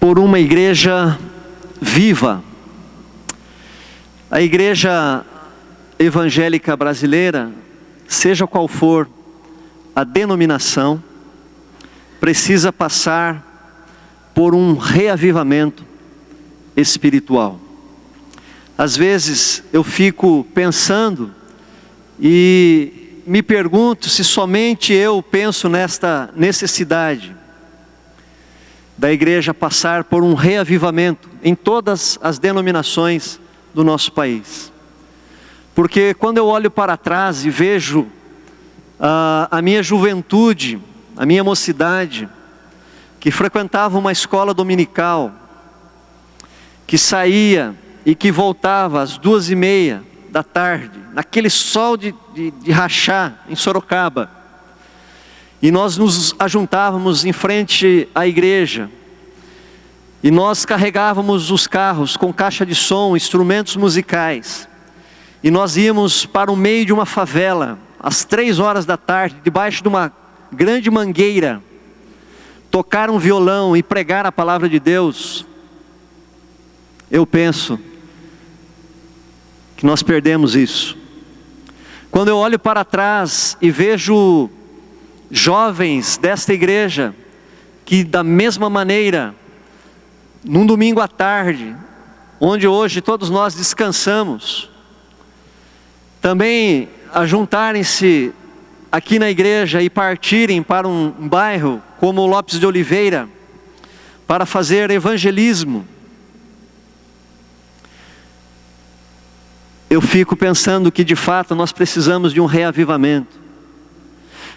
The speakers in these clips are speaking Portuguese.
por uma igreja viva. A igreja evangélica brasileira, seja qual for a denominação, precisa passar por um reavivamento espiritual. Às vezes eu fico pensando e me pergunto se somente eu penso nesta necessidade da igreja passar por um reavivamento em todas as denominações do nosso país. Porque quando eu olho para trás e vejo a minha juventude, a minha mocidade, que frequentava uma escola dominical, que saía e que voltava às 2:30 da tarde, naquele sol de rachar em Sorocaba, e nós nos ajuntávamos em frente à igreja, e nós carregávamos os carros com caixa de som, instrumentos musicais, e nós íamos para o meio de uma favela, às 3 da tarde, debaixo de uma grande mangueira, tocar um violão e pregar a palavra de Deus. Eu penso que nós perdemos isso. Quando eu olho para trás e vejo jovens desta igreja, que da mesma maneira, num domingo à tarde, onde hoje todos nós descansamos, também ajuntarem-se aqui na igreja e partirem para um bairro como o Lopes de Oliveira, para fazer evangelismo. Eu fico pensando que de fato nós precisamos de um reavivamento.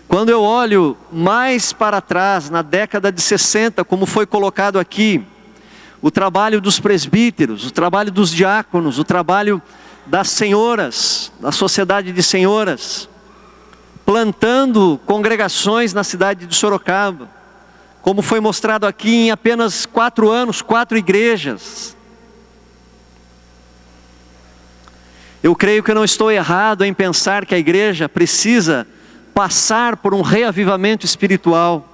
Quando eu olho mais para trás, na década de 60, como foi colocado aqui, o trabalho dos presbíteros, o trabalho dos diáconos, o trabalho das senhoras, da sociedade de senhoras, plantando congregações na cidade de Sorocaba, como foi mostrado aqui, em apenas 4 anos, 4 igrejas. Eu creio que eu não estou errado em pensar que a igreja precisa passar por um reavivamento espiritual.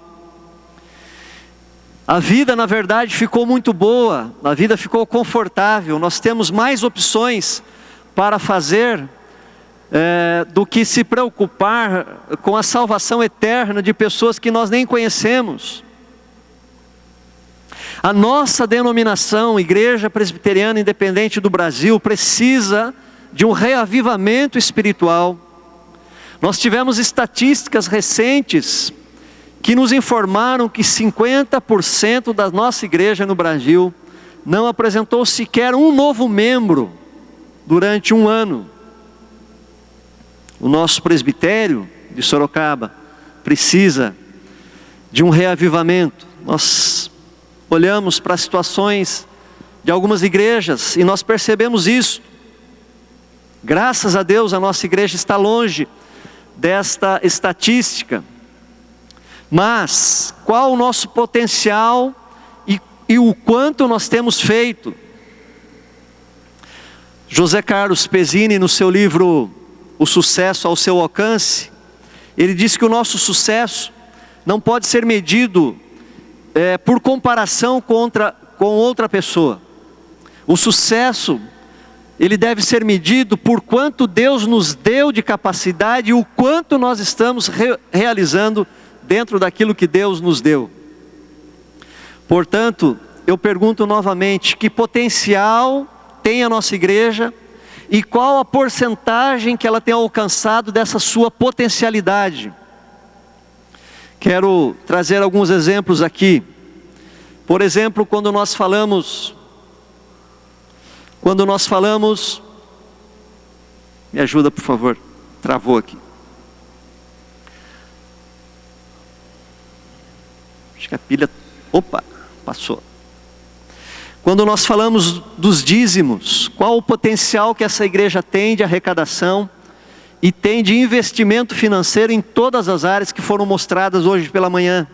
A vida, na verdade, ficou muito boa, a vida ficou confortável, nós temos mais opções para fazer do que se preocupar com a salvação eterna de pessoas que nós nem conhecemos. A nossa denominação, Igreja Presbiteriana Independente do Brasil, precisa de um reavivamento espiritual. Nós tivemos estatísticas recentes que nos informaram que 50% da nossa igreja no Brasil não apresentou sequer um novo membro durante um ano. O nosso presbitério de Sorocaba precisa de um reavivamento. Nós olhamos para as situações de algumas igrejas e nós percebemos isso. Graças a Deus a nossa igreja está longe desta estatística. Mas qual o nosso potencial e o quanto nós temos feito? José Carlos Pezzini, no seu livro O Sucesso ao Seu Alcance, ele diz que o nosso sucesso não pode ser medido por comparação com outra pessoa. O sucesso, ele deve ser medido por quanto Deus nos deu de capacidade e o quanto nós estamos realizando dentro daquilo que Deus nos deu. Portanto, eu pergunto novamente, que potencial tem a nossa igreja e qual a porcentagem que ela tem alcançado dessa sua potencialidade? Quero trazer alguns exemplos aqui. Por exemplo, quando nós falamos, me ajuda por favor, travou aqui. Acho que a pilha, passou. Quando nós falamos dos dízimos, qual o potencial que essa igreja tem de arrecadação e tem de investimento financeiro em todas as áreas que foram mostradas hoje pela manhã?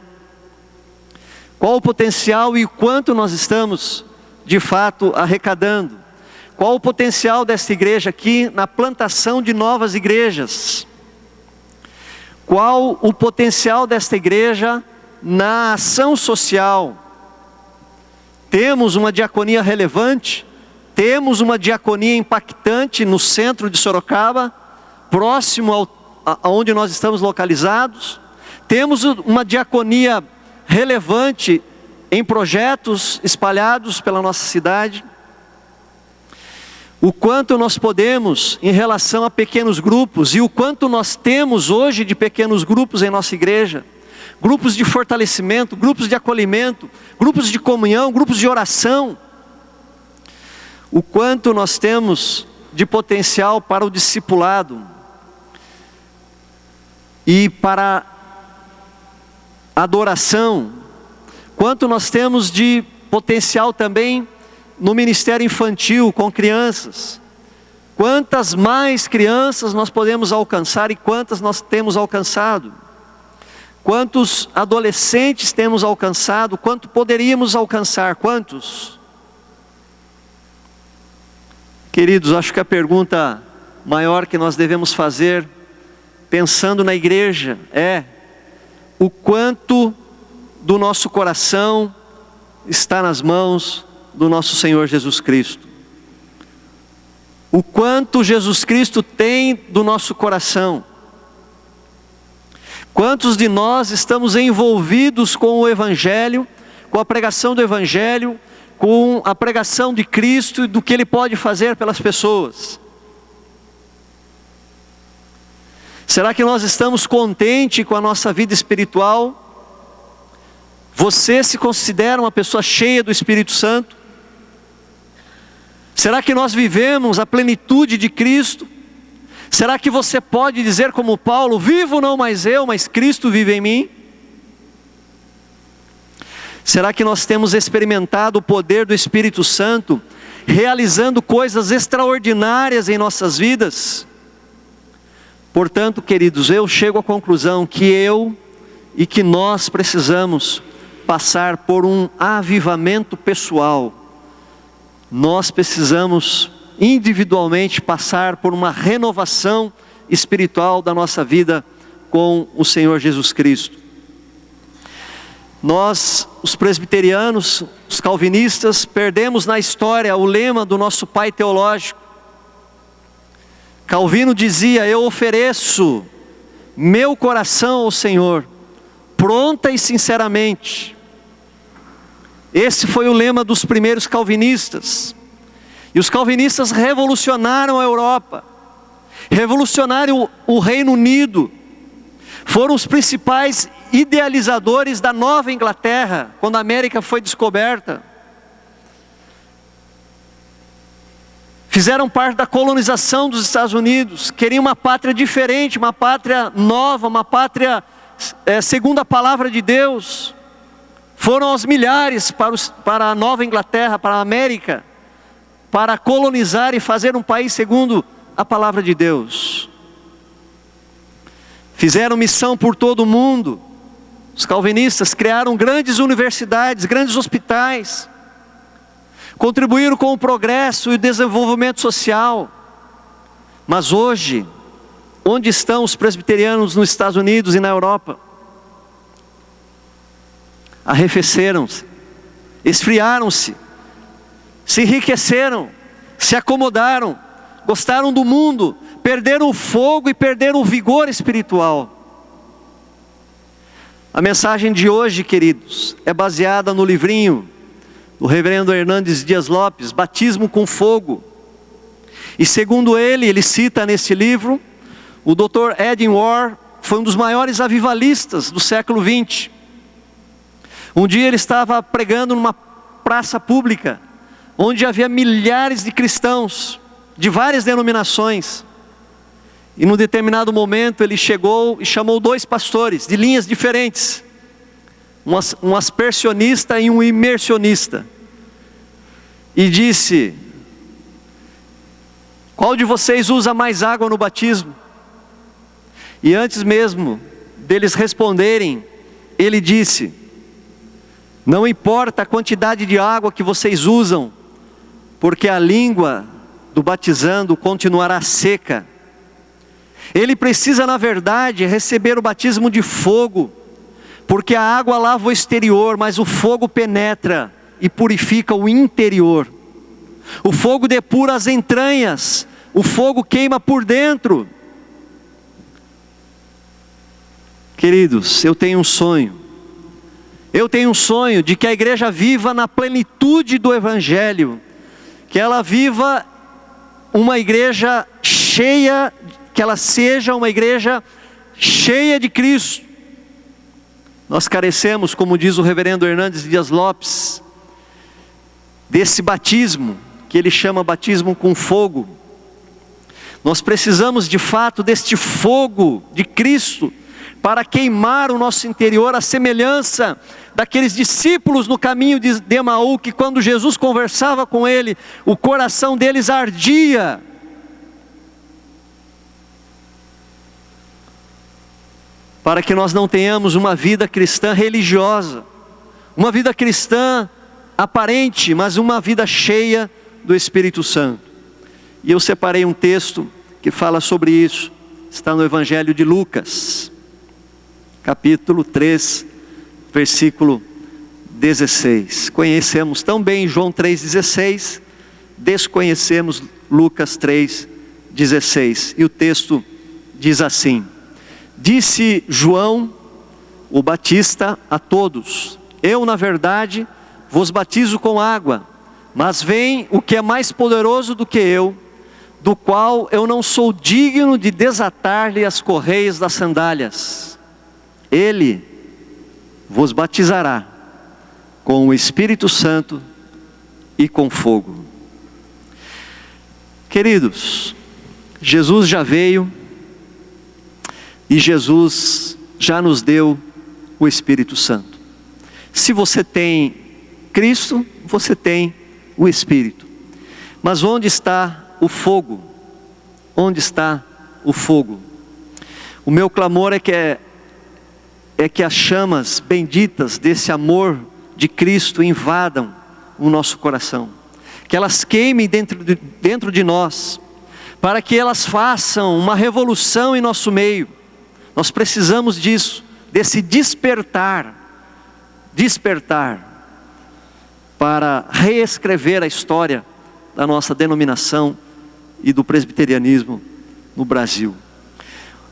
Qual o potencial e quanto nós estamos de fato arrecadando? Qual o potencial desta igreja aqui na plantação de novas igrejas? Qual o potencial desta igreja na ação social? Temos uma diaconia relevante, temos uma diaconia impactante no centro de Sorocaba, próximo aonde nós estamos localizados. Temos uma diaconia relevante em projetos espalhados pela nossa cidade. O quanto nós podemos em relação a pequenos grupos, e o quanto nós temos hoje de pequenos grupos em nossa igreja, grupos de fortalecimento, grupos de acolhimento, grupos de comunhão, grupos de oração. O quanto nós temos de potencial para o discipulado e para a adoração. Quanto nós temos de potencial também no ministério infantil com crianças. Quantas mais crianças nós podemos alcançar e quantas nós temos alcançado. Quantos adolescentes temos alcançado, quanto poderíamos alcançar, quantos? Queridos, acho que a pergunta maior que nós devemos fazer, pensando na igreja, é: o quanto do nosso coração está nas mãos do nosso Senhor Jesus Cristo? O quanto Jesus Cristo tem do nosso coração? Quantos de nós estamos envolvidos com o Evangelho, com a pregação do Evangelho, com a pregação de Cristo e do que Ele pode fazer pelas pessoas? Será que nós estamos contentes com a nossa vida espiritual? Você se considera uma pessoa cheia do Espírito Santo? Será que nós vivemos a plenitude de Cristo? Será que você pode dizer como Paulo: vivo não mais eu, mas Cristo vive em mim? Será que nós temos experimentado o poder do Espírito Santo, realizando coisas extraordinárias em nossas vidas? Portanto, queridos, eu chego à conclusão que eu e que nós precisamos passar por um avivamento pessoal. Nós precisamos individualmente passar por uma renovação espiritual da nossa vida com o Senhor Jesus Cristo. Nós, os presbiterianos, os calvinistas, perdemos na história o lema do nosso pai teológico. Calvino dizia: eu ofereço meu coração ao Senhor, pronta e sinceramente. Esse foi o lema dos primeiros calvinistas. E os calvinistas revolucionaram a Europa, revolucionaram o Reino Unido, foram os principais idealizadores da Nova Inglaterra, quando a América foi descoberta. Fizeram parte da colonização dos Estados Unidos, queriam uma pátria diferente, uma pátria nova, uma pátria segundo a palavra de Deus. Foram aos milhares para a Nova Inglaterra, para a América, para colonizar e fazer um país segundo a palavra de Deus. Fizeram missão por todo o mundo. Os calvinistas criaram grandes universidades, grandes hospitais, contribuíram com o progresso e o desenvolvimento social. Mas hoje, onde estão os presbiterianos nos Estados Unidos e na Europa? Arrefeceram-se, esfriaram-se, se enriqueceram, se acomodaram, gostaram do mundo, perderam o fogo e perderam o vigor espiritual. A mensagem de hoje, queridos, é baseada no livrinho do reverendo Hernandes Dias Lopes, Batismo com Fogo. E segundo ele cita nesse livro, o Dr. Edwin Orr foi um dos maiores avivalistas do século XX. Um dia ele estava pregando numa praça pública, onde havia milhares de cristãos, de várias denominações. E num determinado momento ele chegou e chamou 2 pastores, de linhas diferentes. Um aspersionista e um imersionista. E disse: qual de vocês usa mais água no batismo? E antes mesmo deles responderem, ele disse: não importa a quantidade de água que vocês usam, porque a língua do batizando continuará seca. Ele precisa, na verdade, receber o batismo de fogo, porque a água lava o exterior, mas o fogo penetra e purifica o interior. O fogo depura as entranhas, o fogo queima por dentro. Queridos, eu tenho um sonho. Eu tenho um sonho de que a igreja viva na plenitude do Evangelho. Que ela viva uma igreja cheia, que ela seja uma igreja cheia de Cristo. Nós carecemos, como diz o reverendo Hernandes Dias Lopes, desse batismo, que ele chama batismo com fogo. Nós precisamos de fato deste fogo de Cristo, para queimar o nosso interior, a semelhança daqueles discípulos no caminho de Emaú, que quando Jesus conversava com ele, o coração deles ardia. Para que nós não tenhamos uma vida cristã religiosa, uma vida cristã aparente, mas uma vida cheia do Espírito Santo. E eu separei um texto que fala sobre isso, está no Evangelho de Lucas, capítulo 3, versículo 16. Conhecemos tão bem João 3,16, desconhecemos Lucas 3,16. E o texto diz assim: disse João, o Batista, a todos: eu, na verdade, vos batizo com água, mas vem o que é mais poderoso do que eu, do qual eu não sou digno de desatar-lhe as correias das sandálias. Ele vos batizará com o Espírito Santo e com fogo. Queridos, Jesus já veio e Jesus já nos deu o Espírito Santo. Se você tem Cristo, você tem o Espírito. Mas onde está o fogo? Onde está o fogo? O meu clamor é que as chamas benditas desse amor de Cristo invadam o nosso coração, que elas queimem dentro de nós, para que elas façam uma revolução em nosso meio. Nós precisamos disso, desse despertar para reescrever a história da nossa denominação e do presbiterianismo no Brasil.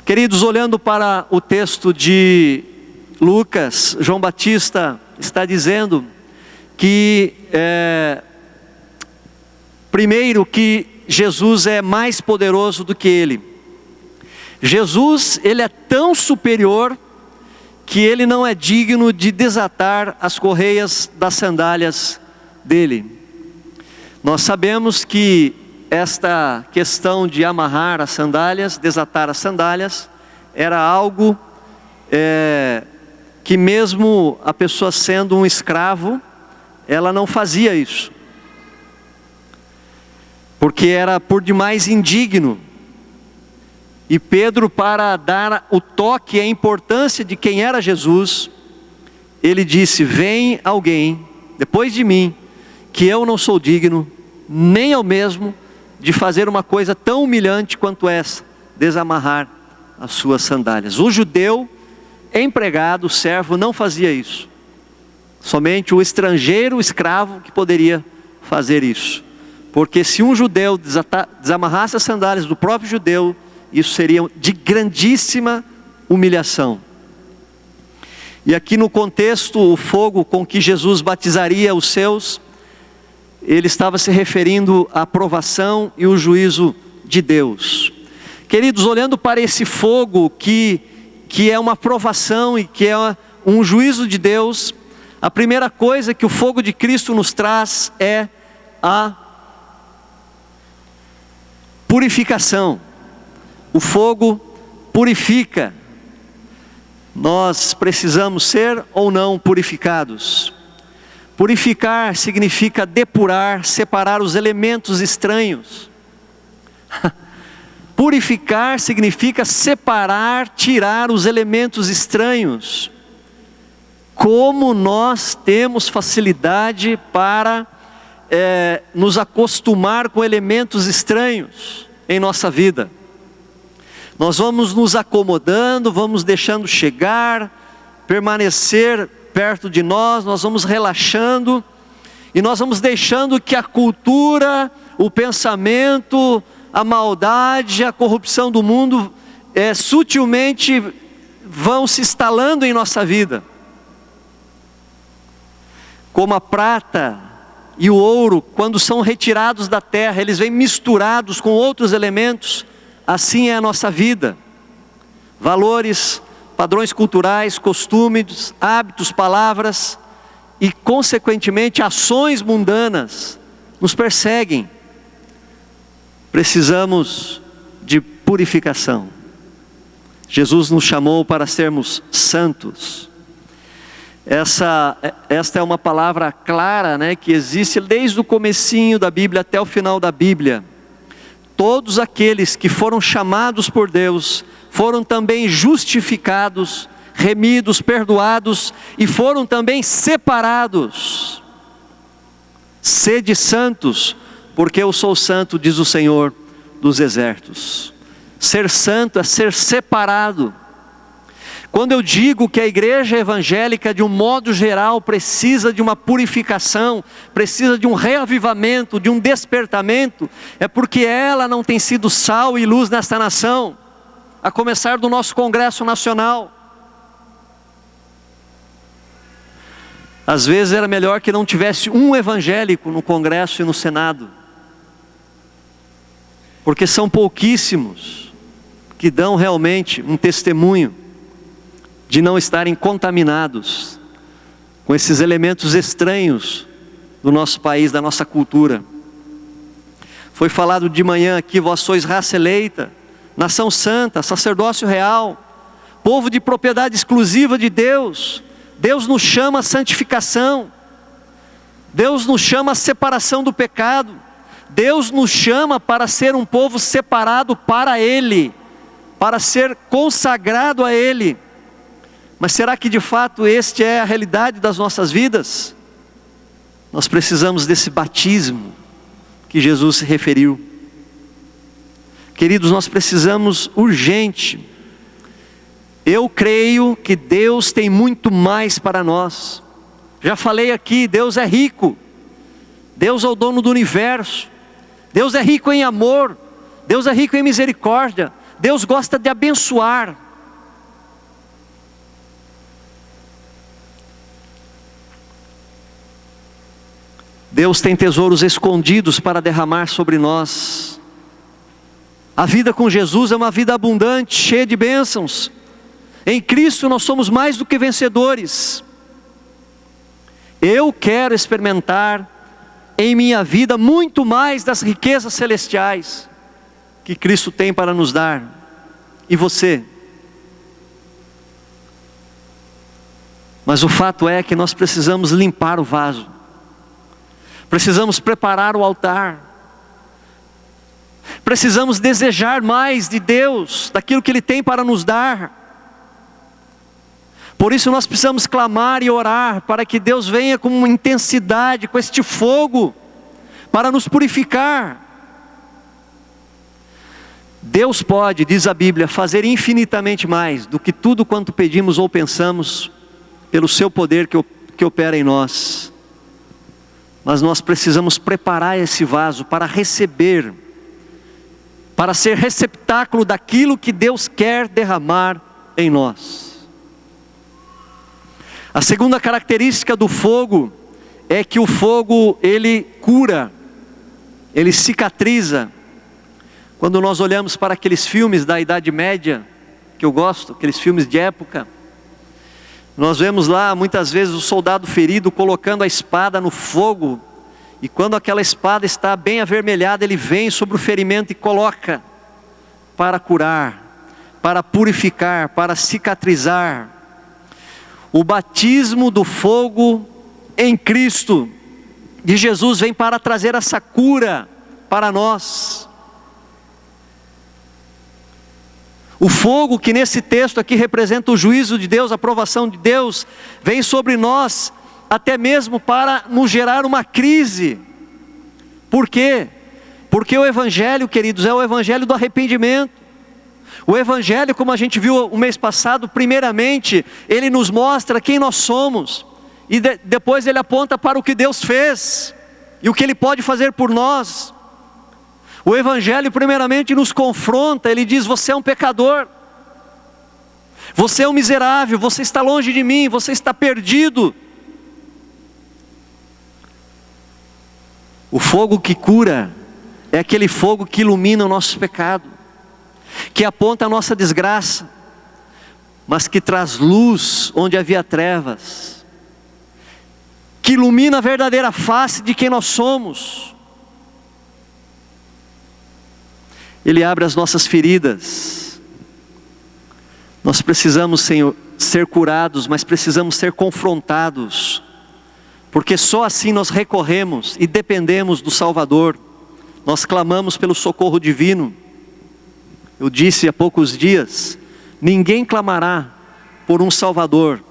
Queridos, olhando para o texto de Lucas, João Batista está dizendo que, primeiro, que Jesus é mais poderoso do que ele. Jesus, ele é tão superior que ele não é digno de desatar as correias das sandálias dele. Nós sabemos que esta questão de amarrar as sandálias, desatar as sandálias, era algo que mesmo a pessoa sendo um escravo, ela não fazia isso, porque era por demais indigno. E Pedro, para dar o toque e a importância de quem era Jesus, ele disse: vem alguém depois de mim, que eu não sou digno, nem eu mesmo, de fazer uma coisa tão humilhante quanto essa, desamarrar as suas sandálias. O judeu empregado, o servo, não fazia isso. Somente o estrangeiro, o escravo, que poderia fazer isso. Porque se um judeu desamarrasse as sandálias do próprio judeu, isso seria de grandíssima humilhação. E aqui no contexto, o fogo com que Jesus batizaria os seus, ele estava se referindo à aprovação e o juízo de Deus. Queridos, olhando para esse fogo que é uma aprovação e que é um juízo de Deus, a primeira coisa que o fogo de Cristo nos traz é a purificação. O fogo purifica. Nós precisamos ser ou não purificados. Purificar significa depurar, separar os elementos estranhos. Purificar significa separar, tirar os elementos estranhos. Como nós temos facilidade para nos acostumar com elementos estranhos em nossa vida. Nós vamos nos acomodando, vamos deixando chegar, permanecer perto de nós, nós vamos relaxando, e nós vamos deixando que a cultura, o pensamento, a maldade, a corrupção do mundo sutilmente vão se instalando em nossa vida. Como a prata e o ouro, quando são retirados da terra, eles vêm misturados com outros elementos. Assim é a nossa vida. Valores, padrões culturais, costumes, hábitos, palavras e, consequentemente, ações mundanas nos perseguem. Precisamos de purificação. Jesus nos chamou para sermos santos. Esta é uma palavra clara, né, que existe desde o comecinho da Bíblia até o final da Bíblia. Todos aqueles que foram chamados por Deus foram também justificados, remidos, perdoados e foram também separados. Sede santos, porque eu sou santo, diz o Senhor dos exércitos. Ser santo é ser separado. Quando eu digo que a igreja evangélica, de um modo geral, precisa de uma purificação, precisa de um reavivamento, de um despertamento, é porque ela não tem sido sal e luz nesta nação, a começar do nosso Congresso Nacional. Às vezes era melhor que não tivesse um evangélico no Congresso e no Senado, porque são pouquíssimos que dão realmente um testemunho de não estarem contaminados com esses elementos estranhos do nosso país, da nossa cultura. Foi falado de manhã aqui: vós sois raça eleita, nação santa, sacerdócio real, povo de propriedade exclusiva de Deus. Deus nos chama à santificação, Deus nos chama à separação do pecado, Deus nos chama para ser um povo separado para Ele, para ser consagrado a Ele. Mas será que de fato esta é a realidade das nossas vidas? Nós precisamos desse batismo que Jesus se referiu. Queridos, nós precisamos urgente. Eu creio que Deus tem muito mais para nós. Já falei aqui, Deus é rico. Deus é o dono do universo. Deus é rico em amor. Deus é rico em misericórdia. Deus gosta de abençoar. Deus tem tesouros escondidos para derramar sobre nós. A vida com Jesus é uma vida abundante, cheia de bênçãos. Em Cristo nós somos mais do que vencedores. Eu quero experimentar em minha vida muito mais das riquezas celestiais que Cristo tem para nos dar. E você? Mas o fato é que nós precisamos limpar o vaso. Precisamos preparar o altar. Precisamos desejar mais de Deus, daquilo que Ele tem para nos dar. Por isso nós precisamos clamar e orar para que Deus venha com uma intensidade, com este fogo, para nos purificar. Deus pode, diz a Bíblia, fazer infinitamente mais do que tudo quanto pedimos ou pensamos, pelo seu poder que opera em nós. Mas nós precisamos preparar esse vaso para receber, para ser receptáculo daquilo que Deus quer derramar em nós. A segunda característica do fogo é que o fogo, ele cura, ele cicatriza. Quando nós olhamos para aqueles filmes da Idade Média, que eu gosto, aqueles filmes de época, nós vemos lá muitas vezes o soldado ferido colocando a espada no fogo, e quando aquela espada está bem avermelhada, ele vem sobre o ferimento e coloca para curar, para purificar, para cicatrizar. O batismo do fogo em Cristo de Jesus vem para trazer essa cura para nós. O fogo que nesse texto aqui representa o juízo de Deus, a aprovação de Deus, vem sobre nós até mesmo para nos gerar uma crise. Por quê? Porque o Evangelho, queridos, é o Evangelho do arrependimento. O Evangelho, como a gente viu o mês passado, primeiramente, ele nos mostra quem nós somos. e depois ele aponta para o que Deus fez e o que Ele pode fazer por nós. O Evangelho primeiramente nos confronta, ele diz: você é um pecador, você é um miserável, você está longe de mim, você está perdido. O fogo que cura é aquele fogo que ilumina o nosso pecado, que aponta a nossa desgraça, mas que traz luz onde havia trevas, que ilumina a verdadeira face de quem nós somos. Ele abre as nossas feridas. Nós precisamos, Senhor, ser curados, mas precisamos ser confrontados, porque só assim nós recorremos e dependemos do Salvador. Nós clamamos pelo socorro divino. Eu disse há poucos dias: ninguém clamará por um Salvador,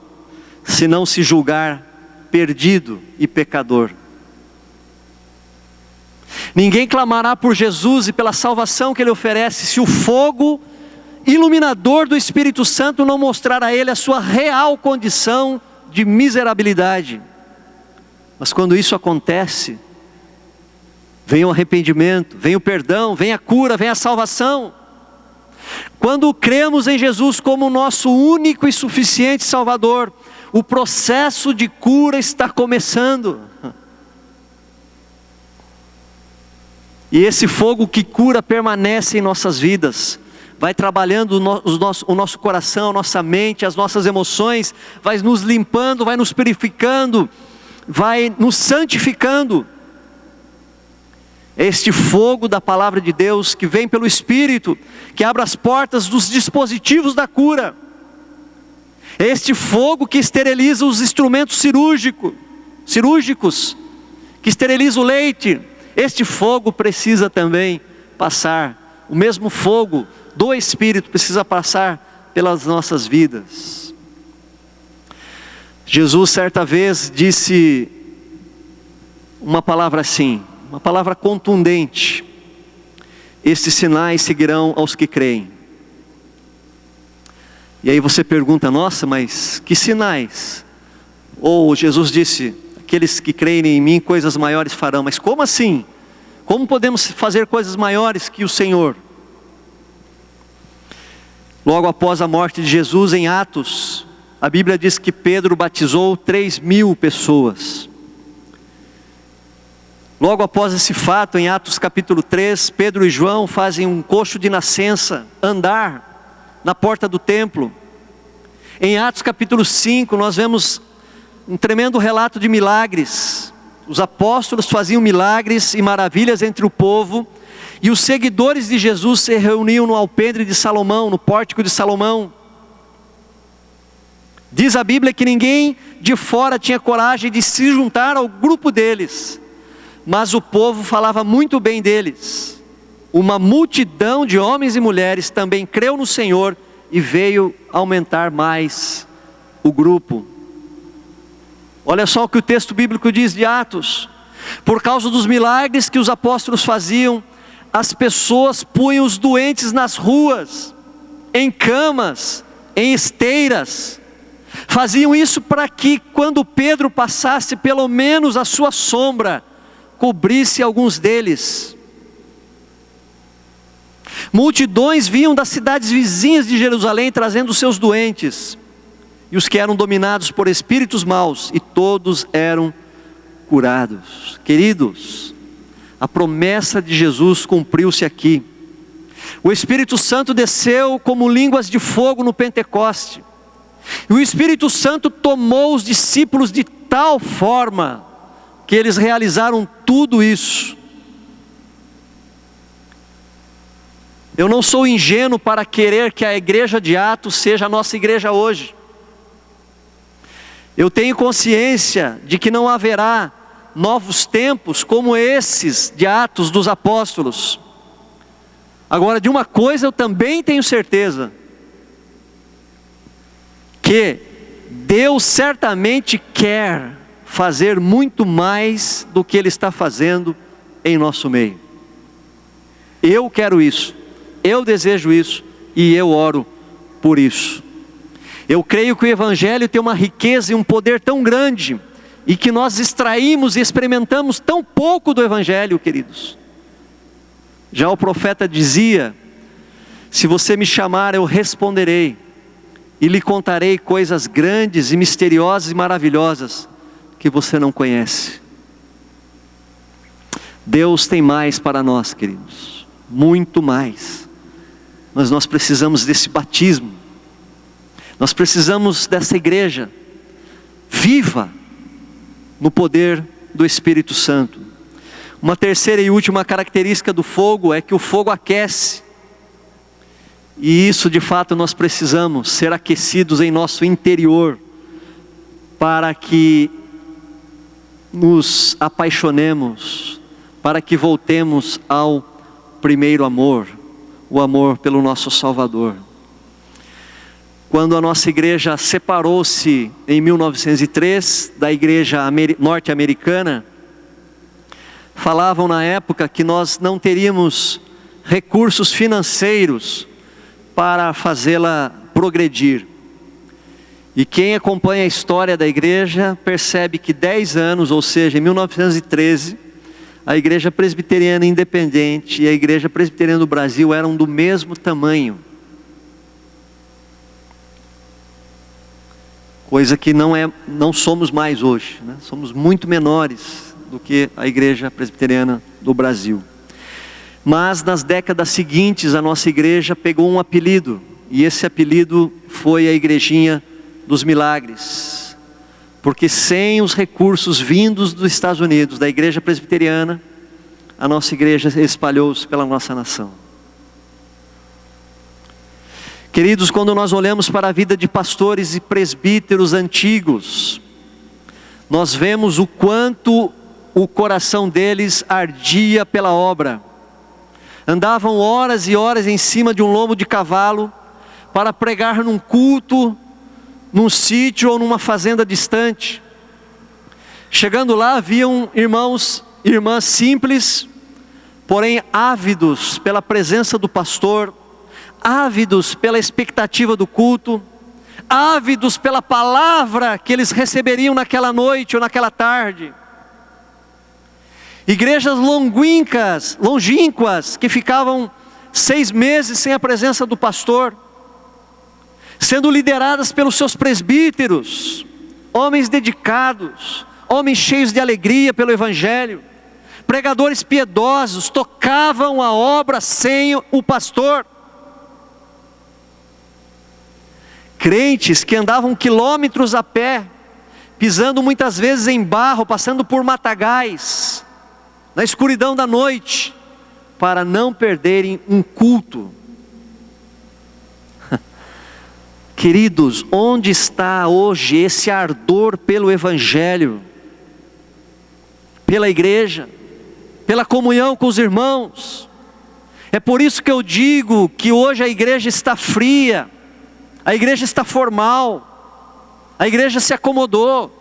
se não se julgar perdido e pecador. Ninguém clamará por Jesus e pela salvação que Ele oferece, se o fogo iluminador do Espírito Santo não mostrar a ele a sua real condição de miserabilidade. Mas quando isso acontece, vem o arrependimento, vem o perdão, vem a cura, vem a salvação. Quando cremos em Jesus como o nosso único e suficiente Salvador, o processo de cura está começando. E esse fogo que cura permanece em nossas vidas, vai trabalhando o nosso coração, a nossa mente, as nossas emoções, vai nos limpando, vai nos purificando, vai nos santificando. É este fogo da palavra de Deus que vem pelo Espírito, que abre as portas dos dispositivos da cura. É este fogo que esteriliza os instrumentos cirúrgicos, que esteriliza o leite. Este fogo precisa também passar, o mesmo fogo do Espírito precisa passar pelas nossas vidas. Jesus certa vez disse uma palavra assim, uma palavra contundente: estes sinais seguirão aos que creem. E aí você pergunta: nossa, mas que sinais? Ou Jesus disse: aqueles que creem em mim coisas maiores farão. Mas como assim? Como podemos fazer coisas maiores que o Senhor? Logo após a morte de Jesus, em Atos, a Bíblia diz que Pedro batizou 3.000 pessoas. Logo após esse fato, em Atos capítulo 3, Pedro e João fazem um coxo de nascença andar na porta do templo. Em Atos capítulo 5, nós vemos um tremendo relato de milagres. Os apóstolos faziam milagres e maravilhas entre o povo, e os seguidores de Jesus se reuniam no alpendre de Salomão, no pórtico de Salomão. Diz a Bíblia que ninguém de fora tinha coragem de se juntar ao grupo deles, mas o povo falava muito bem deles. Uma multidão de homens e mulheres também creu no Senhor e veio aumentar mais o grupo. Olha só o que o texto bíblico diz de Atos: por causa dos milagres que os apóstolos faziam, as pessoas punham os doentes nas ruas, em camas, em esteiras. Faziam isso para que, quando Pedro passasse, pelo menos a sua sombra cobrisse alguns deles. Multidões vinham das cidades vizinhas de Jerusalém trazendo seus doentes, e os que eram dominados por espíritos maus, e todos eram curados. Queridos, a promessa de Jesus cumpriu-se aqui. O Espírito Santo desceu como línguas de fogo no Pentecoste, e o Espírito Santo tomou os discípulos de tal forma que eles realizaram tudo isso. Eu não sou ingênuo para querer que a igreja de Atos seja a nossa igreja hoje. Eu tenho consciência de que não haverá novos tempos como esses de Atos dos Apóstolos. Agora, de uma coisa eu também tenho certeza: que Deus certamente quer fazer muito mais do que Ele está fazendo em nosso meio. Eu quero isso, eu desejo isso e eu oro por isso. Eu creio que o Evangelho tem uma riqueza e um poder tão grande e que nós extraímos e experimentamos tão pouco do Evangelho, queridos. Já o profeta dizia: se você me chamar, eu responderei, e lhe contarei coisas grandes e misteriosas e maravilhosas que você não conhece. Deus tem mais para nós, queridos, muito mais. Mas nós precisamos desse batismo, nós precisamos dessa igreja viva no poder do Espírito Santo. Uma terceira e última característica do fogo é que o fogo aquece. E isso de fato nós precisamos ser aquecidos em nosso interior, para que nos apaixonemos, para que voltemos ao primeiro amor, o amor pelo nosso Salvador. Quando a nossa igreja separou-se em 1903 da igreja norte-americana, falavam na época que nós não teríamos recursos financeiros para fazê-la progredir. E quem acompanha a história da igreja percebe que 10 anos, ou seja, em 1913, a igreja presbiteriana independente e a igreja presbiteriana do Brasil eram do mesmo tamanho. Coisa que não somos mais hoje, né? Somos muito menores do que a igreja presbiteriana do Brasil. Mas nas décadas seguintes a nossa igreja pegou um apelido, e esse apelido foi a Igrejinha dos Milagres, porque sem os recursos vindos dos Estados Unidos, da igreja presbiteriana, a nossa igreja espalhou-se pela nossa nação. Queridos, quando nós olhamos para a vida de pastores e presbíteros antigos, nós vemos o quanto o coração deles ardia pela obra. Andavam horas e horas em cima de um lombo de cavalo para pregar num culto, num sítio ou numa fazenda distante. Chegando lá, haviam irmãos e irmãs simples, porém ávidos pela presença do pastor, ávidos pela expectativa do culto, ávidos pela palavra que eles receberiam naquela noite ou naquela tarde. Igrejas longínquas que ficavam 6 meses sem a presença do pastor, sendo lideradas pelos seus presbíteros, homens dedicados, homens cheios de alegria pelo Evangelho, pregadores piedosos, tocavam a obra sem o pastor. Crentes que andavam quilômetros a pé, pisando muitas vezes em barro, passando por matagais, na escuridão da noite, para não perderem um culto. Queridos, onde está hoje esse ardor pelo Evangelho, pela igreja, pela comunhão com os irmãos? É por isso que eu digo que hoje a igreja está fria, a igreja está formal, a igreja se acomodou.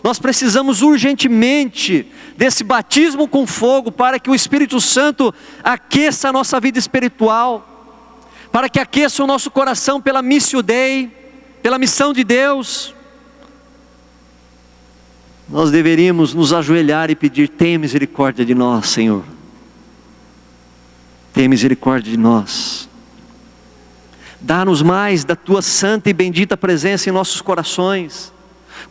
Nós precisamos urgentemente desse batismo com fogo, para que o Espírito Santo aqueça a nossa vida espiritual, para que aqueça o nosso coração pela Missio Dei, pela missão de Deus. Nós deveríamos nos ajoelhar e pedir: tenha misericórdia de nós, Senhor. Tenha misericórdia de nós. Dá-nos mais da Tua santa e bendita presença em nossos corações,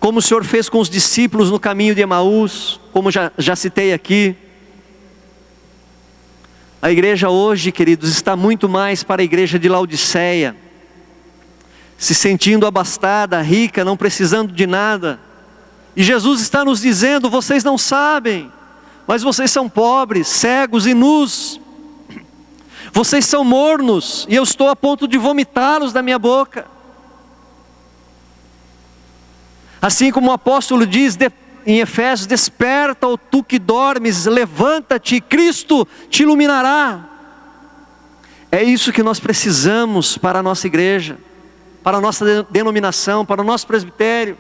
como o Senhor fez com os discípulos no caminho de Emaús, como já citei aqui. A igreja hoje, queridos, está muito mais para a igreja de Laodiceia, se sentindo abastada, rica, não precisando de nada. E Jesus está nos dizendo: vocês não sabem, mas vocês são pobres, cegos e nus. Vocês são mornos, e eu estou a ponto de vomitá-los da minha boca. Assim como o apóstolo diz em Efésios: desperta, ó tu que dormes, levanta-te, Cristo te iluminará. É isso que nós precisamos para a nossa igreja, para a nossa denominação, para o nosso presbitério.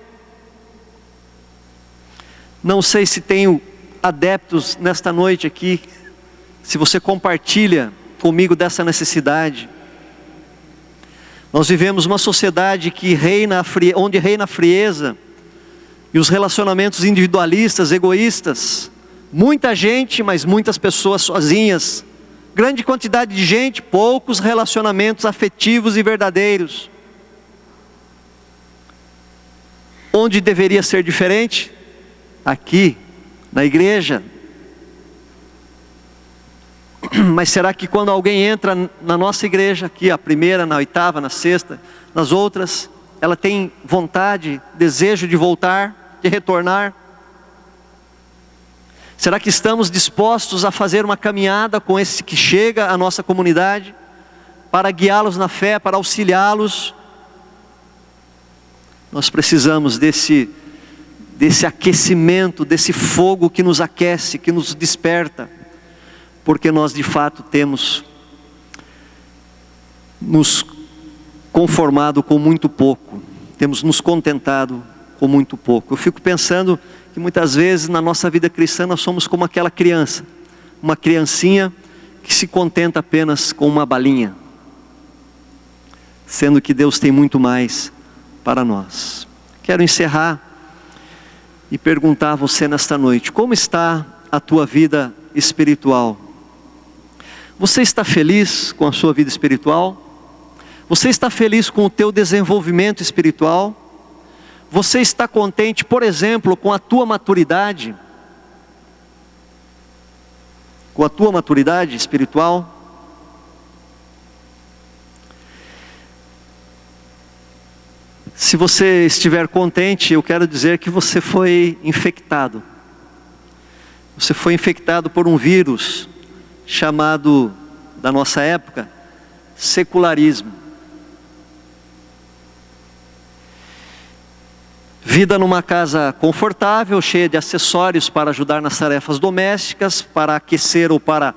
Não sei se tenho adeptos nesta noite aqui, se você compartilha comigo dessa necessidade. Nós vivemos uma sociedade que onde reina a frieza, E os relacionamentos individualistas, egoístas, muita gente, mas muitas pessoas sozinhas, grande quantidade de gente, poucos relacionamentos afetivos e verdadeiros. Onde deveria ser diferente? Aqui, na igreja. Mas será que quando alguém entra na nossa igreja, aqui a primeira, na oitava, na sexta, nas outras, ela tem vontade, desejo de voltar, de retornar? Será que estamos dispostos a fazer uma caminhada com esse que chega à nossa comunidade, para guiá-los na fé, para auxiliá-los? Nós precisamos desse aquecimento, desse fogo que nos aquece, que nos desperta, porque nós de fato temos nos conformado com muito pouco, temos nos contentado com muito pouco. Eu fico pensando que muitas vezes na nossa vida cristã nós somos como aquela criança, uma criancinha que se contenta apenas com uma balinha, sendo que Deus tem muito mais para nós. Quero encerrar e perguntar a você nesta noite: como está a tua vida espiritual? Você está feliz com a sua vida espiritual? Você está feliz com o teu desenvolvimento espiritual? Você está contente, por exemplo, com a tua maturidade? Com a tua maturidade espiritual? Se você estiver contente, eu quero dizer que você foi infectado. Você foi infectado por um vírus chamado, da nossa época, secularismo. Vida numa casa confortável, cheia de acessórios para ajudar nas tarefas domésticas, para aquecer ou para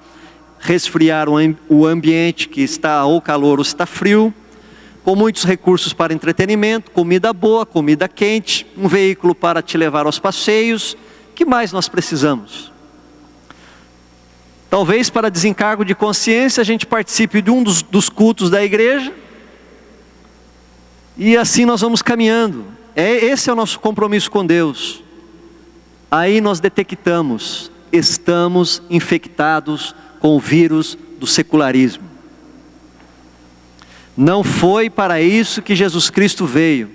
resfriar o ambiente que está ou calor ou está frio, com muitos recursos para entretenimento, comida boa, comida quente, um veículo para te levar aos passeios. O que mais nós precisamos? Talvez para desencargo de consciência a gente participe de um dos cultos da igreja, e assim nós vamos caminhando. Esse é o nosso compromisso com Deus. Aí nós detectamos, estamos infectados com o vírus do secularismo. Não foi para isso que Jesus Cristo veio.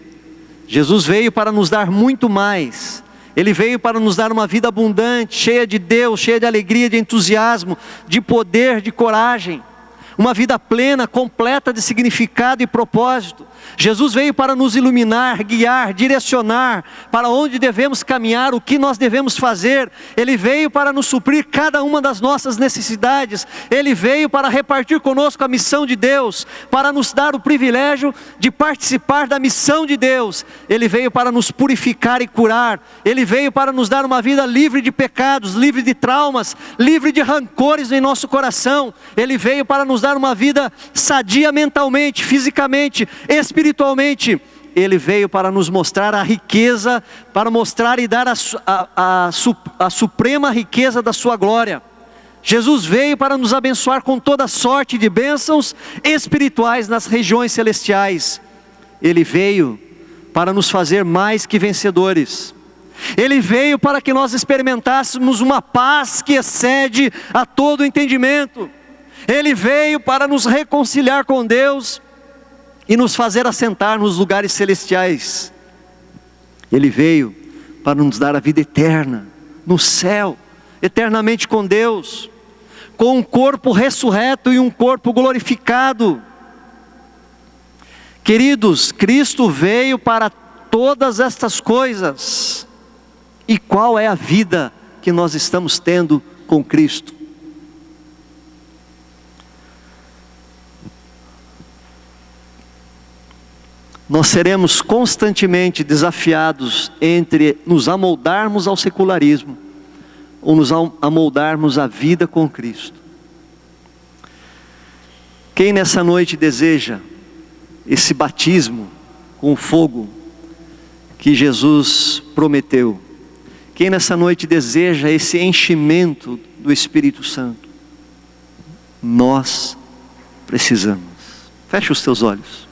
Jesus veio para nos dar muito mais. Ele veio para nos dar uma vida abundante, cheia de Deus, cheia de alegria, de entusiasmo, de poder, de coragem. Uma vida plena, completa de significado e propósito. Jesus veio para nos iluminar, guiar, direcionar para onde devemos caminhar, o que nós devemos fazer. Ele veio para nos suprir cada uma das nossas necessidades. Ele veio para repartir conosco a missão de Deus, para nos dar o privilégio de participar da missão de Deus. Ele veio para nos purificar e curar. Ele veio para nos dar uma vida livre de pecados, livre de traumas, livre de rancores em nosso coração. Ele veio para nos dar uma vida sadia mentalmente, fisicamente, espiritualmente. Ele veio para nos mostrar a riqueza, para mostrar e dar a suprema riqueza da sua glória. Jesus veio para nos abençoar com toda sorte de bênçãos espirituais nas regiões celestiais. Ele veio para nos fazer mais que vencedores. Ele veio para que nós experimentássemos uma paz que excede a todo entendimento. Ele veio para nos reconciliar com Deus e nos fazer assentar nos lugares celestiais. Ele veio para nos dar a vida eterna, no céu, eternamente com Deus, com um corpo ressurreto e um corpo glorificado. Queridos, Cristo veio para todas estas coisas. E qual é a vida que nós estamos tendo com Cristo? Nós seremos constantemente desafiados entre nos amoldarmos ao secularismo ou nos amoldarmos à vida com Cristo. Quem nessa noite deseja esse batismo com fogo que Jesus prometeu? Quem nessa noite deseja esse enchimento do Espírito Santo? Nós precisamos. Feche os teus olhos.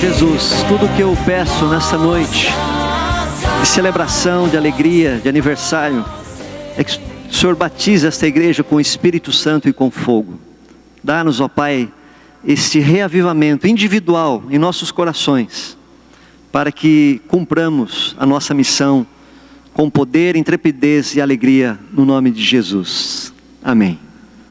Jesus, tudo que eu peço nessa noite de celebração, de alegria, de aniversário, é que o Senhor batize esta igreja com o Espírito Santo e com fogo. Dá-nos, ó Pai, este reavivamento individual em nossos corações, para que cumpramos a nossa missão com poder, intrepidez e alegria, no nome de Jesus. Amém.